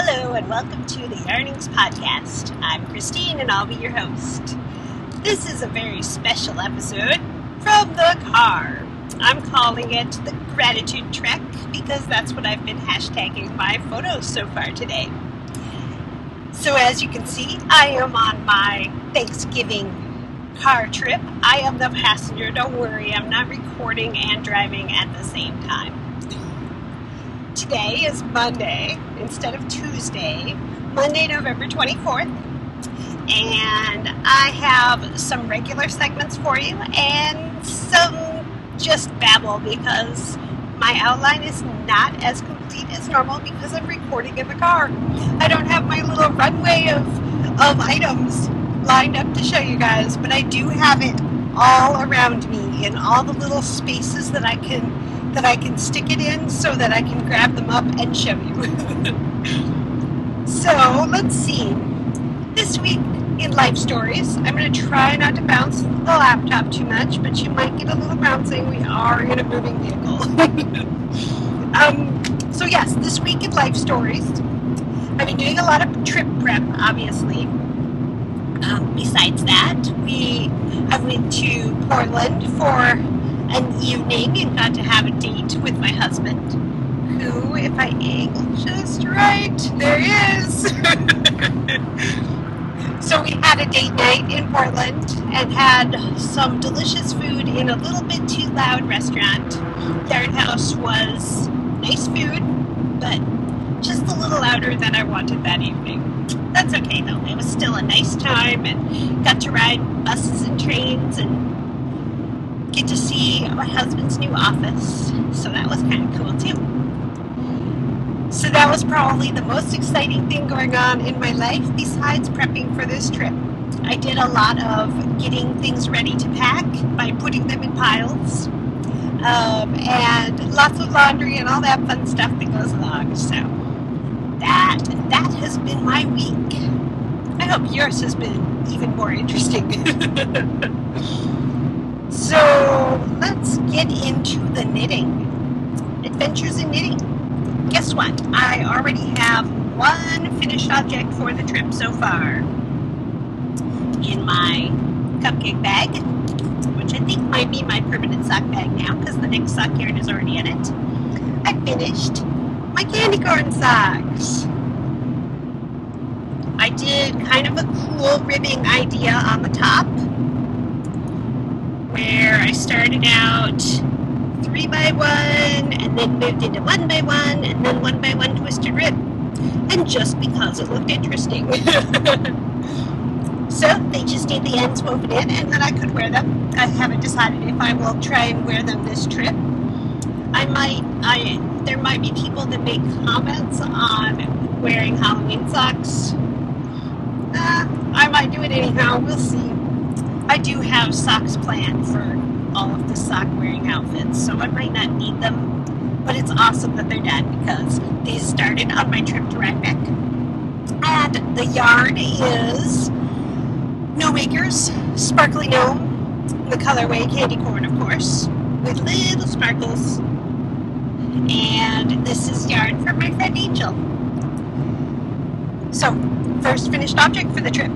Hello and welcome to the Yarnings podcast. I'm Christine and I'll be your host. This is a very special episode from the car. I'm calling it the Gratitude Trek because that's what I've been hashtagging my photos so far today. So as you can see, I am on my Thanksgiving car trip. I am the passenger, don't worry, I'm not recording and driving at the same time. Today is Monday instead of Tuesday, Monday, November 24th, and I have some regular segments for you and some just babble because my outline is not as complete as normal because I'm recording in the car. I don't have my little runway of items lined up to show you guys, but I do have it all around me in all the little spaces that I can stick it in so that I can grab them up and show you. So let's see. This week in Life Stories, I'm going to try not to bounce the laptop too much, but you might get a little bouncing. We are in a moving vehicle. So yes, this week in Life Stories, I've been doing a lot of trip prep, obviously. Besides that, I went to Portland for an evening and got to have a date with my husband, who, if I angle just right, there he is. So we had a date night in Portland and had some delicious food in a little bit too loud restaurant. Yard House was nice food, but just a little louder than I wanted that evening. That's okay though, it was still a nice time and got to ride buses and trains and get to see my husband's new office, so that was kind of cool too. So that was probably the most exciting thing going on in my life besides prepping for this trip. I did a lot of getting things ready to pack by putting them in piles, and lots of laundry and all that fun stuff that goes along. So that has been my week. I hope yours has been even more interesting. So let's get into the knitting. Adventures in knitting. Guess what? I already have one finished object for the trip so far in my cupcake bag, which I think might be my permanent sock bag now because the next sock yarn is already in it. I finished my candy corn socks. I did kind of a cool ribbing idea on the top, where I started out 3x1 and then moved into 1x1 and then 1x1 twisted rib, and just because it looked interesting. So they just need the ends woven in and then I could wear them. I haven't decided if I will try and wear them this trip. There might be people that make comments on wearing Halloween socks. I might do it anyhow, we'll see. I do have socks planned for all of the sock wearing outfits, so I might not need them, but it's awesome that they're done because these started on my trip to Rhinebeck. And the yarn is No Makers, Sparkly Gnome, the colorway Candy Corn, of course, with little sparkles. And this is yarn from my friend Angel. So, first finished object for the trip.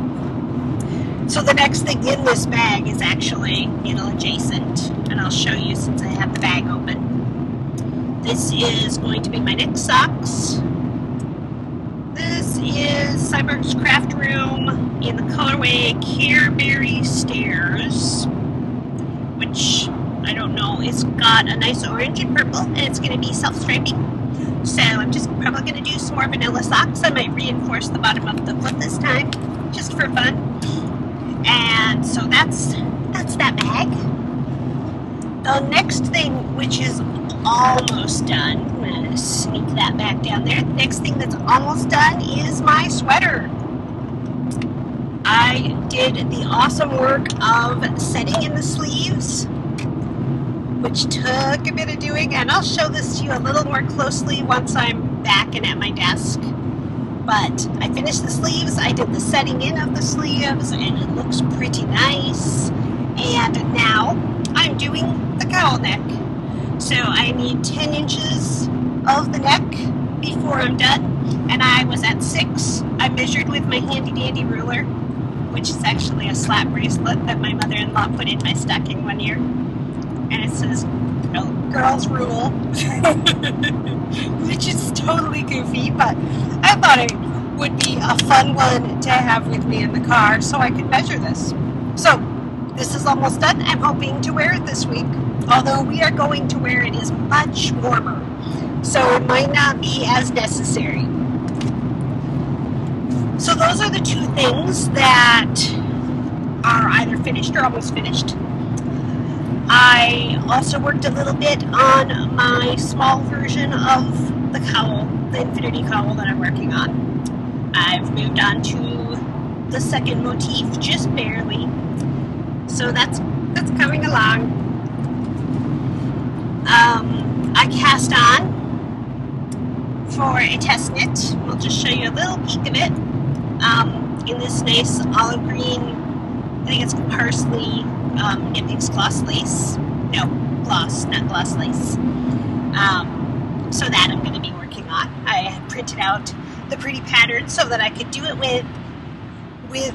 So the next thing in this bag is actually needle adjacent, and I'll show you since I have the bag open. This is going to be my next socks. This is Cyberg's Craft Room in the colorway Careberry Stairs, which I don't know, it's got a nice orange and purple, and it's going to be self-striping. So I'm just probably going to do some more vanilla socks. I might reinforce the bottom of the foot this time, just for fun. And so that's that bag. The next thing, which is almost done, I'm going to sneak that back down there. The next thing that's almost done is my sweater. I did the awesome work of setting in the sleeves, which took a bit of doing, and I'll show this to you a little more closely once I'm back and at my desk. But I finished the sleeves, I did the setting in of the sleeves, and it looks pretty nice. And now I'm doing the cowl neck. So I need 10 inches of the neck before I'm done, and I was at 6. I measured with my handy dandy ruler, which is actually a slap bracelet that my mother-in-law put in my stocking one year, and it says, "Oh, girls rule," which is totally goofy, but I thought it would be a fun one to have with me in the car so I could measure this. So this is almost done. I'm hoping to wear it this week, although we are going to where it is much warmer, so it might not be as necessary. So those are the 2 things that are either finished or almost finished. I also worked a little bit on my small version of the cowl, the infinity cowl that I'm working on. I've moved on to the second motif, just barely. So that's coming along. I cast on for a test knit. We'll just show you a little peek of it. In this nice olive green, I think it's parsley Knit Mix gloss lace. No, gloss, not gloss lace. So that I'm going to be working on. I had printed out the pretty pattern so that I could do it with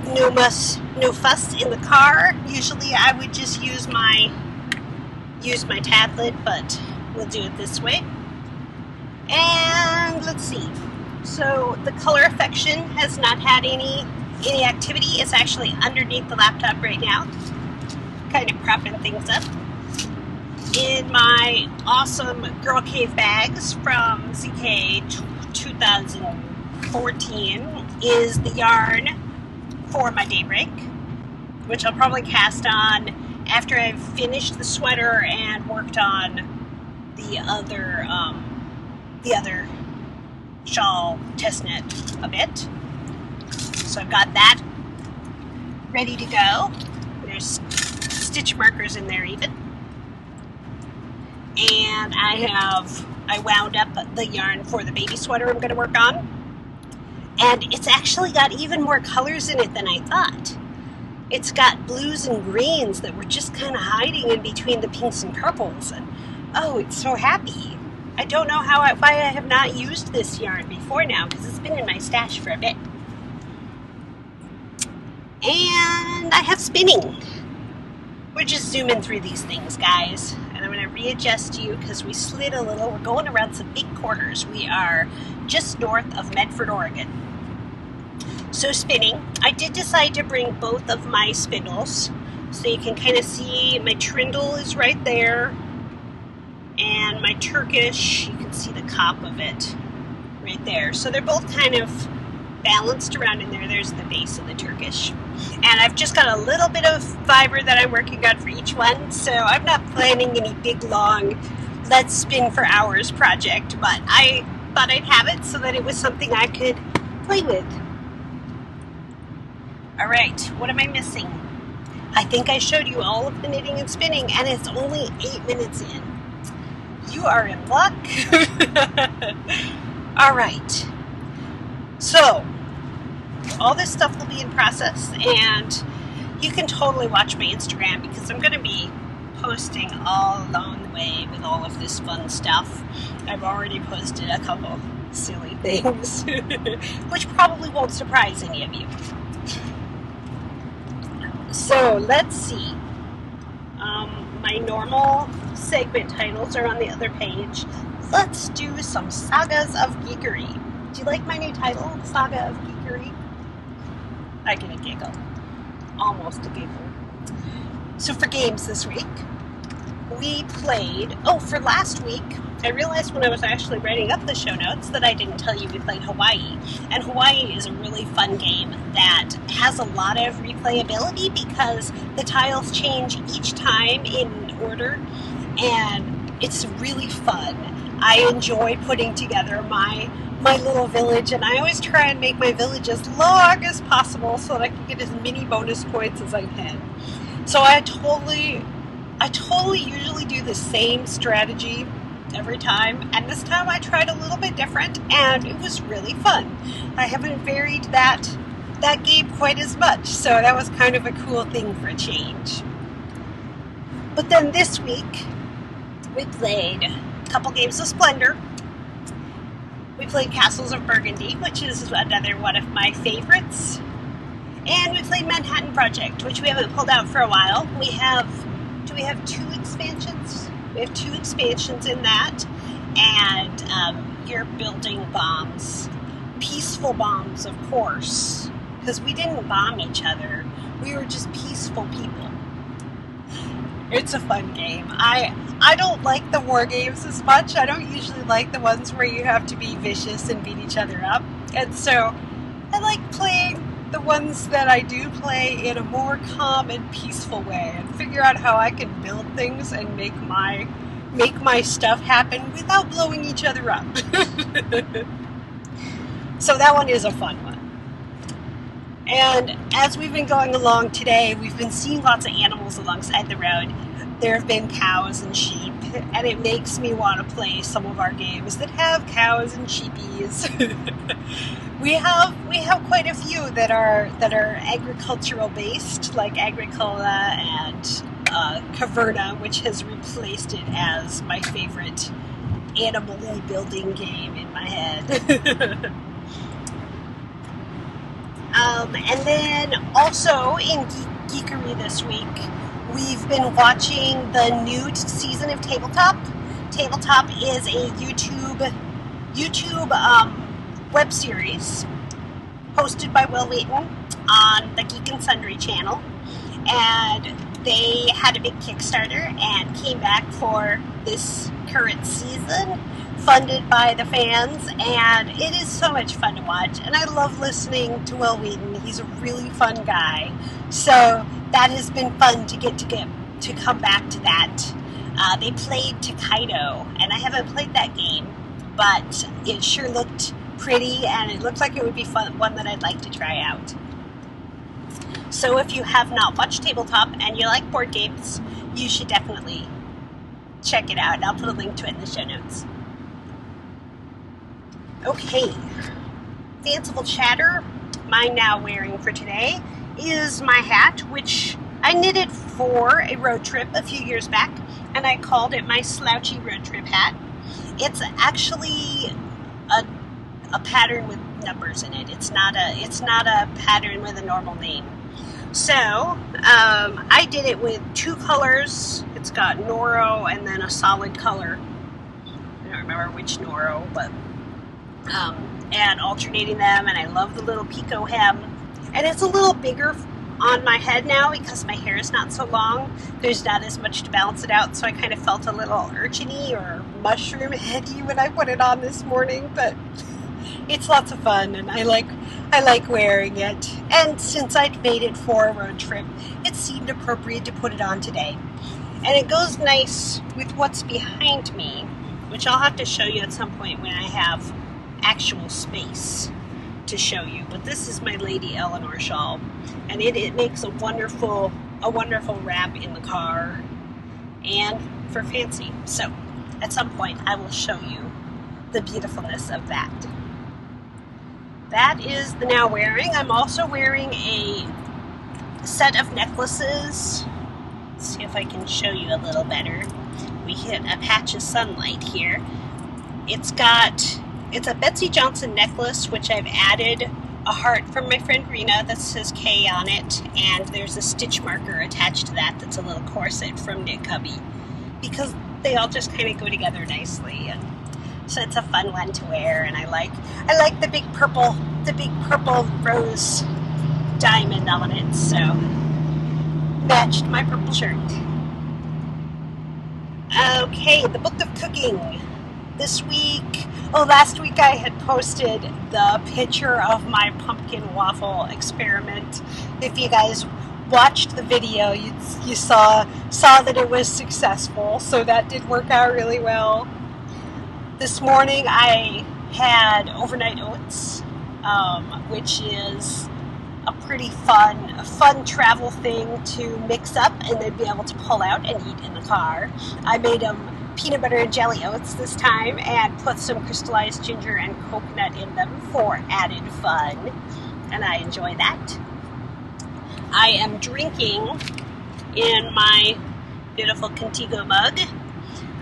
no fuss in the car. Usually I would just use my tablet, but we'll do it this way. And let's see. So the color affection has not had any activity. It's actually underneath the laptop right now, kind of propping things up. In my awesome Girl Cave bags from ZK 2014 is the yarn for my daybreak, which I'll probably cast on after I've finished the sweater and worked on the other shawl test knit a bit. So I've got that ready to go. There's stitch markers in there even. And I wound up the yarn for the baby sweater I'm going to work on. And it's actually got even more colors in it than I thought. It's got blues and greens that were just kind of hiding in between the pinks and purples. And oh, it's so happy. I don't know why I have not used this yarn before now, because it's been in my stash for a bit. And I have spinning. We're just zooming through these things, guys. And I'm going to readjust you because we slid a little. We're going around some big corners. We are just north of Medford, Oregon. So spinning. I did decide to bring both of my spindles. So you can kind of see my trindle is right there. And my Turkish, you can see the top of it right there. So they're both kind of balanced around in there. There's the base of the Turkish. And I've just got a little bit of fiber that I'm working on for each one. So I'm not planning any big, long, let's spin for hours project. But I thought I'd have it so that it was something I could play with. All right, what am I missing? I think I showed you all of the knitting and spinning, and it's only 8 minutes in. You are in luck. All right. So, all this stuff will be in process, and you can totally watch my Instagram because I'm going to be posting all along the way with all of this fun stuff. I've already posted a couple silly things, which probably won't surprise any of you. So, let's see. My normal segment titles are on the other page. Let's do some Sagas of Geekery. Do you like my new title, Saga of Geekery? I get a giggle. Almost a giggle. So for games this week, we played... Oh, for last week, I realized when I was actually writing up the show notes that I didn't tell you we played Hawaii. And Hawaii is a really fun game that has a lot of replayability because the tiles change each time in order, and it's really fun. I enjoy putting together my little village, and I always try and make my village as long as possible so that I can get as many bonus points as I can. So I totally usually do the same strategy every time, and this time I tried a little bit different, and it was really fun. I haven't varied that game quite as much, so that was kind of a cool thing for a change. But then this week, we played a couple games of Splendor, We played Castles of Burgundy, which is another one of my favorites. And we played Manhattan Project, which we haven't pulled out for a while. Do we have 2 expansions? We have 2 expansions in that. And you're building bombs. Peaceful bombs, of course. Because we didn't bomb each other. We were just peaceful people. It's a fun game. I don't like the war games as much. I don't usually like the ones where you have to be vicious and beat each other up. And so I like playing the ones that I do play in a more calm and peaceful way and figure out how I can build things and make my stuff happen without blowing each other up. So that one is a fun one. And as we've been going along today, we've been seeing lots of animals alongside the road. There have been cows and sheep, and it makes me want to play some of our games that have cows and sheepies. We have quite a few that are agricultural based, like Agricola and Caverna, which has replaced it as my favorite animal building game in my head. And then also in Geekery this week, we've been watching the new season of Tabletop. Tabletop is a YouTube web series hosted by Will Wheaton on the Geek and Sundry channel. And they had a big Kickstarter and came back for this current season, funded by the fans, and it is so much fun to watch. And I love listening to Will Wheaton. He's a really fun guy. So that has been fun to get to come back to that. They played Takedo, and I haven't played that game, but it sure looked pretty, and it looked like it would be fun, one that I'd like to try out. So if you have not watched Tabletop and you like board games, you should definitely check it out. I'll put a link to it in the show notes. Okay, fanciful chatter. My now wearing for today is my hat, which I knitted for a road trip a few years back, and I called it my slouchy road trip hat. It's actually a pattern with numbers in it. It's not a pattern with a normal name. So I did it with 2 colors. It's got Noro and then a solid color. I don't remember which Noro, but and alternating them. And I love the little picot hem. And it's a little bigger on my head now because my hair is not so long. There's not as much to balance it out, so I kind of felt a little urchiny or mushroom heady when I put it on this morning. But it's lots of fun, and I like wearing it. And since I'd made it for a road trip, it seemed appropriate to put it on today. And it goes nice with what's behind me, which I'll have to show you at some point when I have actual space to show you. But this is my Lady Eleanor shawl, and it makes a wonderful wrap in the car and for fancy. So at some point I will show you the beautifulness of that. That is the now wearing. I'm also wearing a set of necklaces. Let's see if I can show you a little better. We hit a patch of sunlight here. It's a Betsy Johnson necklace, which I've added a heart from my friend Rena that says K on it, and there's a stitch marker attached to that that's a little corset from Knit Cubby, because they all just kind of go together nicely. And so it's a fun one to wear, and I like the big purple rose diamond on it, so matched my purple shirt. Okay, the book of cooking. Last week I had posted the picture of my pumpkin waffle experiment. If you guys watched the video, you saw that it was successful, so that did work out really well. This morning I had overnight oats, which is a pretty fun travel thing to mix up and then be able to pull out and eat in the car. I made them peanut butter and jelly oats this time and put some crystallized ginger and coconut in them for added fun, and I enjoy that. I am drinking in my beautiful Contigo mug.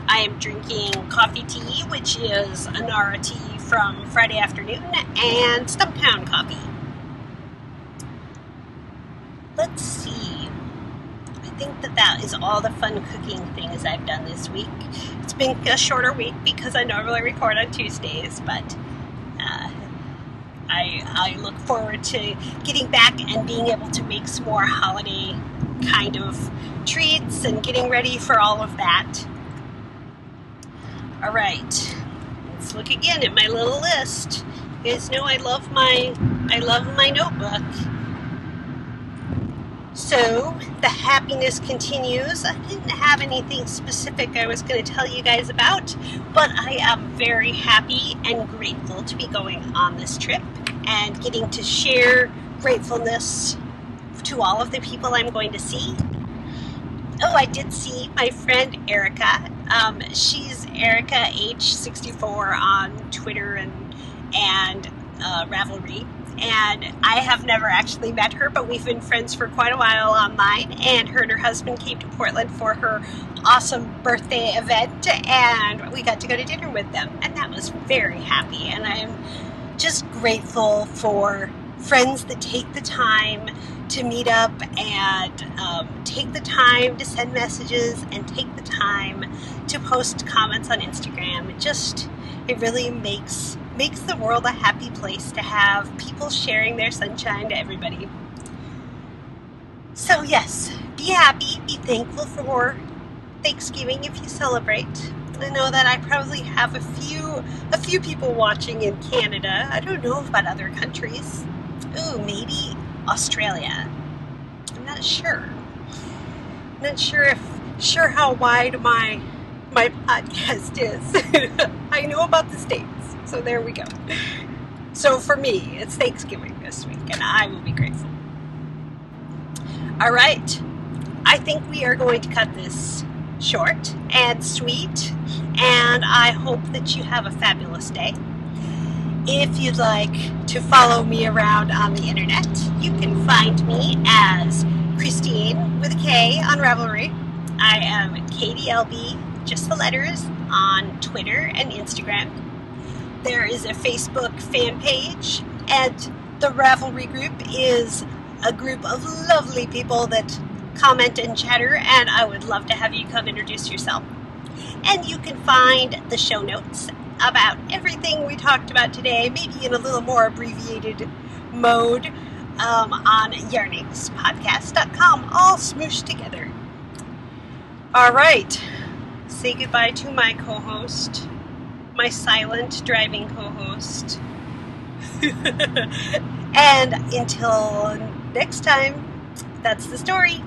I am drinking coffee tea, which is Anara tea from Friday afternoon and Stumptown coffee. Let's see. I think that is all the fun cooking things I've done this week. It's been a shorter week because I normally record on Tuesdays, but I look forward to getting back and being able to make some more holiday kind of treats and getting ready for all of that. All right, let's look again at my little list. You guys know I love my notebook. So the happiness continues. I didn't have anything specific I was going to tell you guys about, but I am very happy and grateful to be going on this trip and getting to share gratefulness to all of the people I'm going to see. Oh, I did see my friend Erica. She's Erica H64 on Twitter and Ravelry. And I have never actually met her, but we've been friends for quite a while online. And her and her husband came to Portland for her awesome birthday event, and we got to go to dinner with them. And that was very happy. And I'm just grateful for friends that take the time to meet up and take the time to send messages and take the time to post comments on Instagram. It really makes the world a happy place to have people sharing their sunshine to everybody. So yes, be happy, be thankful for Thanksgiving if you celebrate. I know that I probably have a few people watching in Canada. I don't know about other countries. Ooh, maybe Australia. I'm not sure. I'm not sure how wide my podcast is. I know about the States. So there we go. So for me, it's Thanksgiving this week, and I will be grateful. All right. I think we are going to cut this short and sweet, and I hope that you have a fabulous day. If you'd like to follow me around on the internet, you can find me as Christine with a K on Ravelry. I am KDLB, just the letters, on Twitter and Instagram. There is a Facebook fan page, and the Ravelry group is a group of lovely people that comment and chatter, and I would love to have you come introduce yourself. And you can find the show notes about everything we talked about today, maybe in a little more abbreviated mode, on yarningspodcast.com, all smooshed together. All right, say goodbye to my co-host, my silent driving co-host. And until next time, that's the story.